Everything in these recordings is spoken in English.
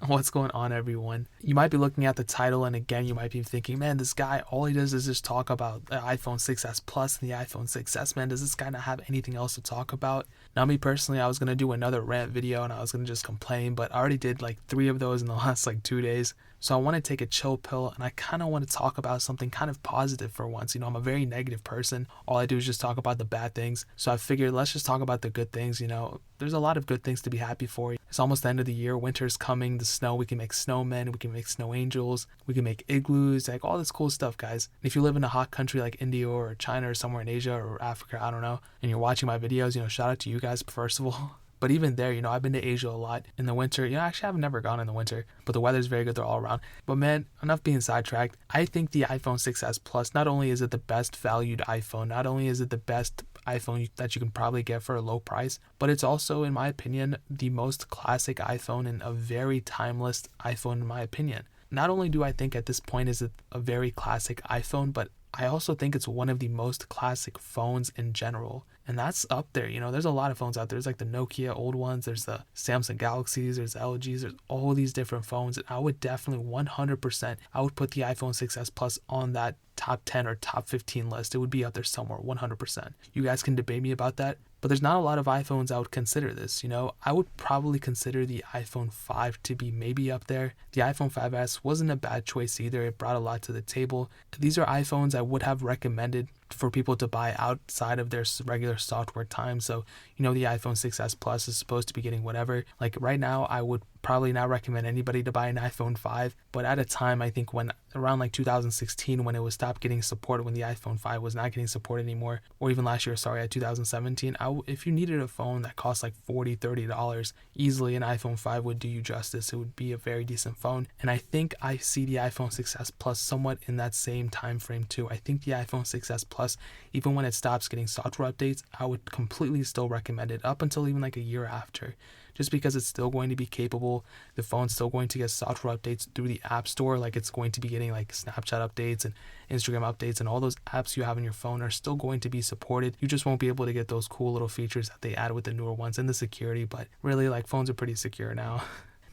What's going on, everyone? You might be looking at the title, and again, you might be thinking, man, this guy, all he does is just talk about the iPhone 6s Plus and the iPhone 6s, man. Does this guy not have anything else to talk about? Now, me personally, I was going to do another rant video, and I was going to just complain, but I already did like 3 of those in the last like 2 days. So I want to take a chill pill, and I kind of want to talk about something kind of positive for once. I'm a very negative person. All I do is just talk about the bad things. So I figured, let's just talk about the good things. There's a lot of good things to be happy for. It's almost the end of the year. Winter's coming. The snow, we can make snowmen. We can make snow angels. We can make igloos, like all this cool stuff, guys. If you live in a hot country like India or China or somewhere in Asia or Africa, I don't know, and you're watching my videos, shout out to you guys, first of all. But even there, I've been to Asia a lot in the winter. Actually, I've never gone in the winter, but the weather's very good. They're all around. But man, enough being sidetracked. I think the iPhone 6s Plus, not only is it the best valued iPhone, not only is it the best iPhone that you can probably get for a low price, but it's also, in my opinion, the most classic iPhone and a very timeless iPhone, in my opinion. Not only do I think at this point is it a very classic iPhone, but I also think it's one of the most classic phones in general. And that's up there. There's a lot of phones out there. There's like the Nokia old ones. There's the Samsung Galaxies. There's LGs. There's all these different phones. And I would definitely 100%, I would put the iPhone 6s Plus on that top 10 or top 15 list. It would be up there somewhere, 100%. You guys can debate me about that. But there's not a lot of iPhones I would consider this. I would probably consider the iPhone 5 to be maybe up there. The iPhone 5S wasn't a bad choice either. It brought a lot to the table. These are iPhones I would have recommended for people to buy outside of their regular software time. So, the iPhone 6s Plus is supposed to be getting whatever. Like right now, I would probably not recommend anybody to buy an iPhone 5. But at a time, I think when around like 2016, when it was stopped getting support, when the iPhone 5 was not getting support anymore, or even last year, at 2017, if you needed a phone that cost like $40, $30, easily an iPhone 5 would do you justice. It would be a very decent phone. And I think I see the iPhone 6s Plus somewhat in that same time frame too. I think the iPhone 6s Plus, even when it stops getting software updates, I would completely still recommend it up until even like a year after. Just because it's still going to be capable. The phone's still going to get software updates through the App Store. Like it's going to be getting like Snapchat updates and Instagram updates, and all those apps you have in your phone are still going to be supported. You just won't be able to get those cool little features that they add with the newer ones and the security, but really, like, phones are pretty secure now.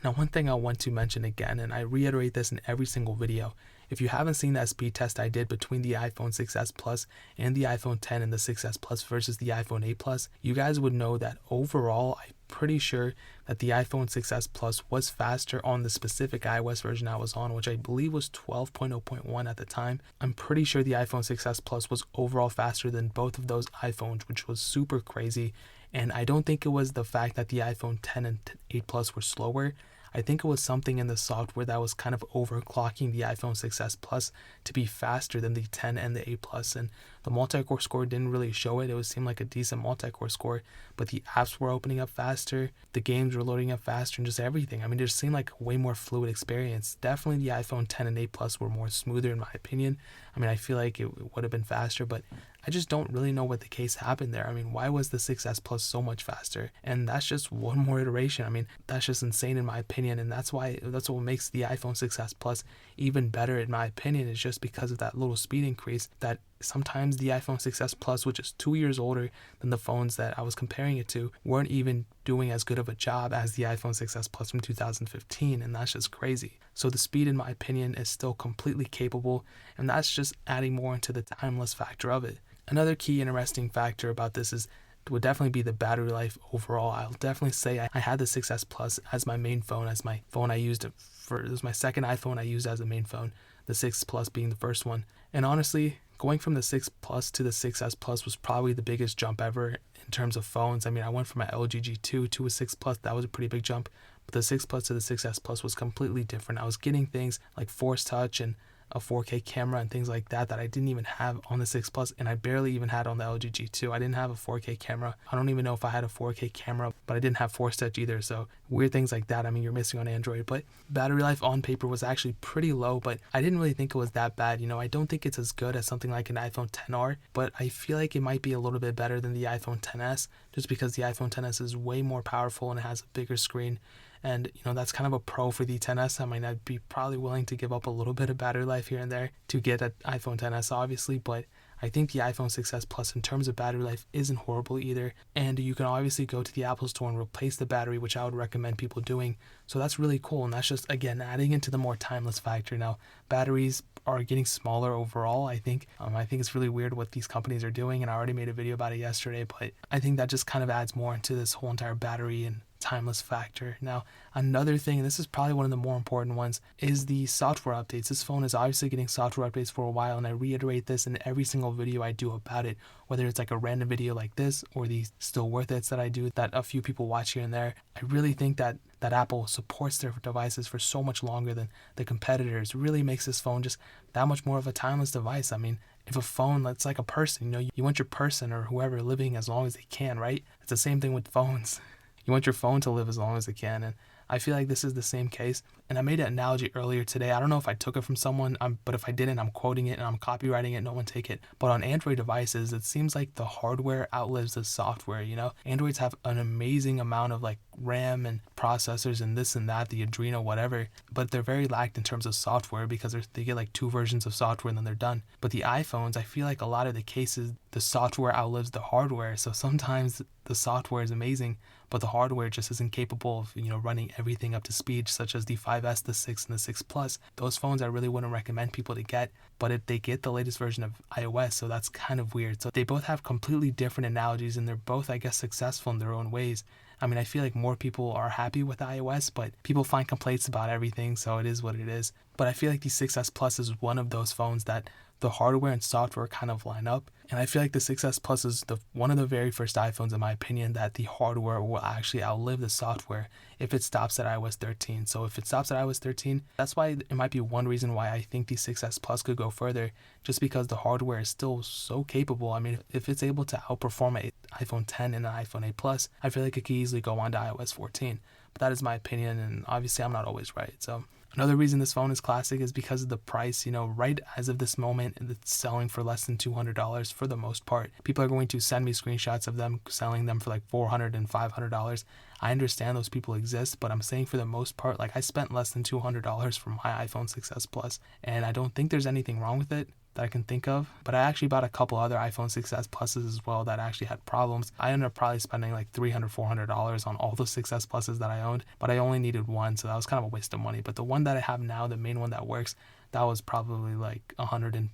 Now, one thing I want to mention again, and I reiterate this in every single video, if you haven't seen that speed test I did between the iPhone 6s Plus and the iPhone 10 and the 6s Plus versus the iPhone 8 Plus, you guys would know that overall, I'm pretty sure that the iPhone 6s Plus was faster on the specific iOS version I was on, which I believe was 12.0.1 at the time. I'm pretty sure the iPhone 6s Plus was overall faster than both of those iPhones, which was super crazy. And I don't think it was the fact that the iPhone 10 and 8 Plus were slower. I think it was something in the software that was kind of overclocking the iPhone 6s Plus to be faster than the 10 and the 8 Plus. And the multi-core score didn't really show it. It seemed like a decent multi-core score, but the apps were opening up faster, the games were loading up faster, and just everything. I mean, it just seemed like a way more fluid experience. Definitely the iPhone 10 and 8 Plus were more smoother in my opinion. I mean, I feel like it would have been faster, but I just don't really know what the case happened there. I mean, why was the 6s Plus so much faster? And that's just one more iteration. I mean, that's just insane in my opinion, and that's what makes the iPhone 6s Plus even better in my opinion, is just because of that little speed increase that sometimes the iPhone 6s Plus, which is 2 years older than the phones that I was comparing it to, weren't even doing as good of a job as the iPhone 6s Plus from 2015, and that's just crazy. So the speed, in my opinion, is still completely capable, and that's just adding more into the timeless factor of it. Another key interesting factor about this would definitely be the battery life overall. I'll definitely say I had the 6s Plus as my main phone, as my phone I used it was my second iPhone I used as a main phone, the 6 Plus being the first one. And honestly, going from the 6 Plus to the 6s Plus was probably the biggest jump ever in terms of phones. I mean, I went from an LG G2 to a 6 Plus. That was a pretty big jump. But the 6 Plus to the 6s Plus was completely different. I was getting things like Force Touch and a 4K camera and things like that I didn't even have on the 6 Plus, and I barely even had on the LG G2. I didn't have a 4K camera. I don't even know if I had a 4K camera, but I didn't have Force Touch either, so weird things like that. I mean, you're missing on Android. But battery life on paper was actually pretty low, but I didn't really think it was that bad. I don't think it's as good as something like an iPhone XR, but I feel like it might be a little bit better than the iPhone XS, just because the iPhone XS is way more powerful and it has a bigger screen. And, that's kind of a pro for the XS. I mean, I'd be probably willing to give up a little bit of battery life here and there to get an iPhone XS, obviously, but I think the iPhone 6s Plus in terms of battery life isn't horrible either, and you can obviously go to the Apple Store and replace the battery, which I would recommend people doing. So that's really cool, and that's just, again, adding into the more timeless factor. Now, batteries are getting smaller overall. I think it's really weird what these companies are doing, and I already made a video about it yesterday, but I think that just kind of adds more into this whole entire battery and timeless factor. Now, another thing, and this is probably one of the more important ones, is the software updates. This phone is obviously getting software updates for a while, and I reiterate this in every single video I do about it, whether it's like a random video like this or the still worth it's that I do that a few people watch here and there. I really think that Apple supports their devices for so much longer than the competitors. It really makes this phone just that much more of a timeless device. I mean, if a phone that's like a person, you want your person or whoever living as long as they can, right? It's the same thing with phones. You want your phone to live as long as it can, and I feel like this is the same case. And I made an analogy earlier today. I don't know if I took it from someone, but if I didn't, I'm quoting it and I'm copywriting it. No one take it. But on Android devices, it seems like the hardware outlives the software. Androids have an amazing amount of like RAM and processors and this and that, the Adreno, whatever. But they're very lacked in terms of software because they get like 2 versions of software and then they're done. But the iPhones, I feel like a lot of the cases, the software outlives the hardware. So sometimes the software is amazing, but the hardware just isn't capable of running everything up to speed, such as the 5S, the 6, and the 6 Plus. Those phones I really wouldn't recommend people to get, but if they get the latest version of iOS, so that's kind of weird. So they both have completely different analogies, and they're both, I guess, successful in their own ways. I mean, I feel like more people are happy with iOS, but people find complaints about everything, so it is what it is. But I feel like the 6S Plus is one of those phones that the hardware and software kind of line up. And I feel like the 6S Plus is one of the very first iPhones, in my opinion, that the hardware will actually outlive the software if it stops at iOS 13. So if it stops at iOS 13, that's why it might be one reason why I think the 6S Plus could go further, just because the hardware is still so capable. I mean, if it's able to outperform an iPhone 10 and an iPhone 8 Plus, I feel like it could easily go on to iOS 14. But that is my opinion, and obviously I'm not always right. So another reason this phone is classic is because of the price. Right as of this moment, it's selling for less than $200 for the most part. People are going to send me screenshots of them selling them for like $400 and $500. I understand those people exist, but I'm saying for the most part, like I spent less than $200 for my iPhone 6s Plus, and I don't think there's anything wrong with it that I can think of. But I actually bought a couple other iPhone 6s Pluses as well that actually had problems. I ended up probably spending like $300, $400 on all the 6s Pluses that I owned, but I only needed one, so that was kind of a waste of money. But the one that I have now, the main one that works, that was probably like $150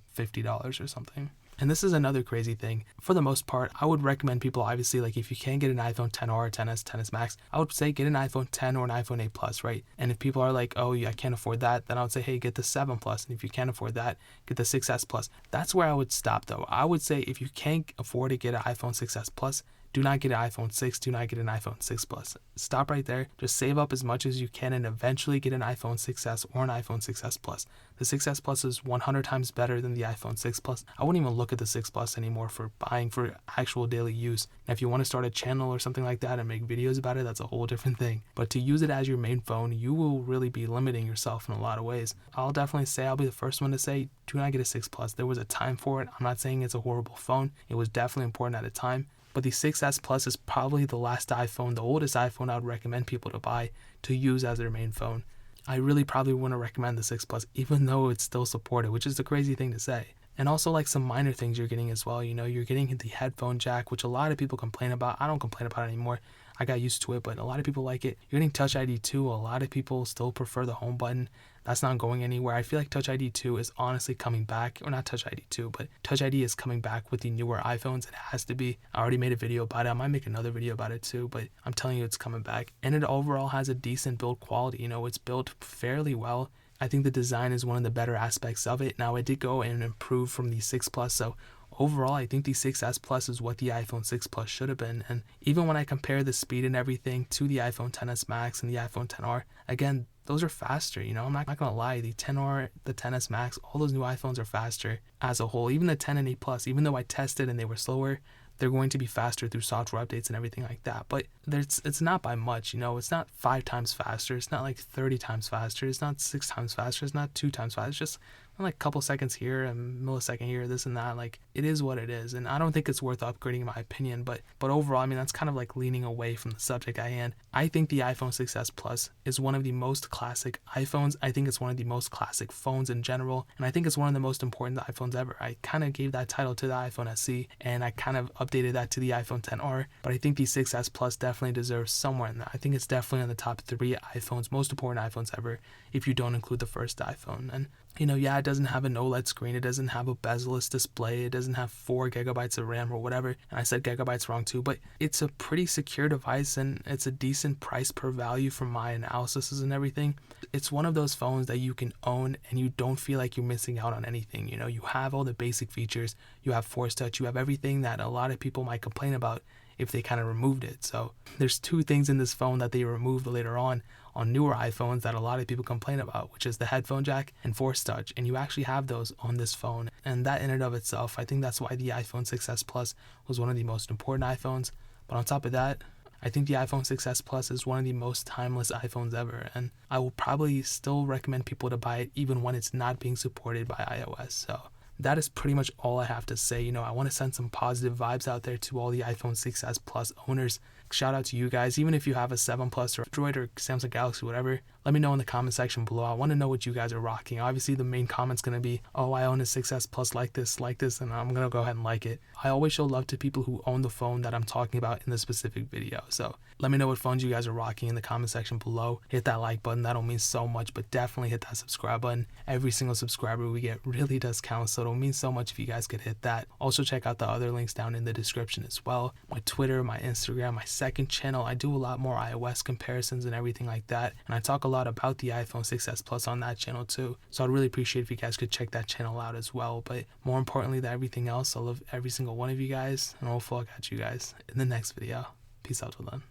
or something. And this is another crazy thing. For the most part, I would recommend people, obviously, like if you can't get an iPhone 10R or 10s, 10s Max, I would say get an iPhone 10 or an iPhone 8 Plus, right? And if people are like, oh, yeah, I can't afford that, then I would say, hey, get the 7 Plus. And if you can't afford that, get the 6S Plus. That's where I would stop, though. I would say if you can't afford to get an iPhone 6S Plus, do not get an iPhone 6, do not get an iPhone 6 Plus. Stop right there. Just save up as much as you can and eventually get an iPhone 6S or an iPhone 6S Plus. The 6S Plus is 100 times better than the iPhone 6 Plus. I wouldn't even look at the 6 Plus anymore for buying for actual daily use. Now, if you want to start a channel or something like that and make videos about it, that's a whole different thing. But to use it as your main phone, you will really be limiting yourself in a lot of ways. I'll definitely say, I'll be the first one to say, do not get a 6 Plus. There was a time for it. I'm not saying it's a horrible phone. It was definitely important at a time. But the 6S Plus is probably the last iPhone, the oldest iPhone I would recommend people to buy to use as their main phone. I really probably wouldn't recommend the 6 Plus, even though it's still supported, which is the crazy thing to say. And also like some minor things you're getting as well. You're getting the headphone jack, which a lot of people complain about. I don't complain about it anymore. I got used to it, but a lot of people like it. You're getting Touch ID 2. A lot of people still prefer the home button. That's not going anywhere. I feel like Touch ID 2 is honestly coming back. Or not Touch ID 2, but Touch ID is coming back with the newer iPhones. It has to be. I already made a video about it. I might make another video about it too, but I'm telling you it's coming back. And it overall has a decent build quality. It's built fairly well. I think the design is one of the better aspects of it. Now, it did go and improve from the 6 Plus, so overall, I think the 6S Plus is what the iPhone 6 Plus should have been. And even when I compare the speed and everything to the iPhone XS Max and the iPhone XR, again, those are faster. I'm not going to lie. The XR, the XS Max, all those new iPhones are faster as a whole. Even the 10 and 8 Plus, even though I tested and they were slower, they're going to be faster through software updates and everything like that. But it's not by much, It's not 5 times faster. It's not like 30 times faster. It's not 6 times faster. It's not 2 times faster. It's just and like a couple seconds here and millisecond here, this and that. Like, it is what it is, and I don't think it's worth upgrading in my opinion. But overall, I mean, that's kind of like leaning away from the subject at hand. I think the iPhone 6s Plus is one of the most classic iPhones. I think it's one of the most classic phones in general, and I think it's one of the most important iPhones ever. I kind of gave that title to the iPhone SE, and I kind of updated that to the iPhone XR, but I think the 6s Plus definitely deserves somewhere in that. I think it's definitely in the top 3 iPhones, most important iPhones ever, if you don't include the first iPhone. And yeah, it doesn't have an OLED screen, it doesn't have a bezel-less display, it doesn't have 4 gigabytes of RAM or whatever, and I said gigabytes wrong too, but it's a pretty secure device, and it's a decent price per value from my analysis and everything. It's one of those phones that you can own and you don't feel like you're missing out on anything. You have all the basic features, you have Force Touch, you have everything that a lot of people might complain about if they kind of removed it. So there's 2 things in this phone that they removed later on newer iPhones that a lot of people complain about, which is the headphone jack and Force Touch, and you actually have those on this phone. And that in and of itself, I think that's why the iPhone 6s Plus was one of the most important iPhones. But on top of that, I think the iPhone 6s Plus is one of the most timeless iPhones ever, and I will probably still recommend people to buy it even when it's not being supported by iOS. So that is pretty much all I have to say. I want to send some positive vibes out there to all the iPhone 6s Plus owners. Shout out to you guys. Even if you have a 7 Plus or Android or Samsung Galaxy, whatever, let me know in the comment section below. I want to know what you guys are rocking. Obviously, the main comment's going to be, oh, I own a 6s Plus like this, and I'm going to go ahead and like it. I always show love to people who own the phone that I'm talking about in the specific video. So let me know what phones you guys are rocking in the comment section below. Hit that like button. That'll mean so much, but definitely hit that subscribe button. Every single subscriber we get really does count, so it'll mean so much if you guys could hit that. Also, check out the other links down in the description as well. My Twitter, my Instagram, my second channel. I do a lot more iOS comparisons and everything like that, and I talk a lot about the iPhone 6s Plus on that channel too. So I'd really appreciate if you guys could check that channel out as well. But more importantly than everything else, I love every single one of you guys, and hopefully I'll catch you guys in the next video. Peace out till then.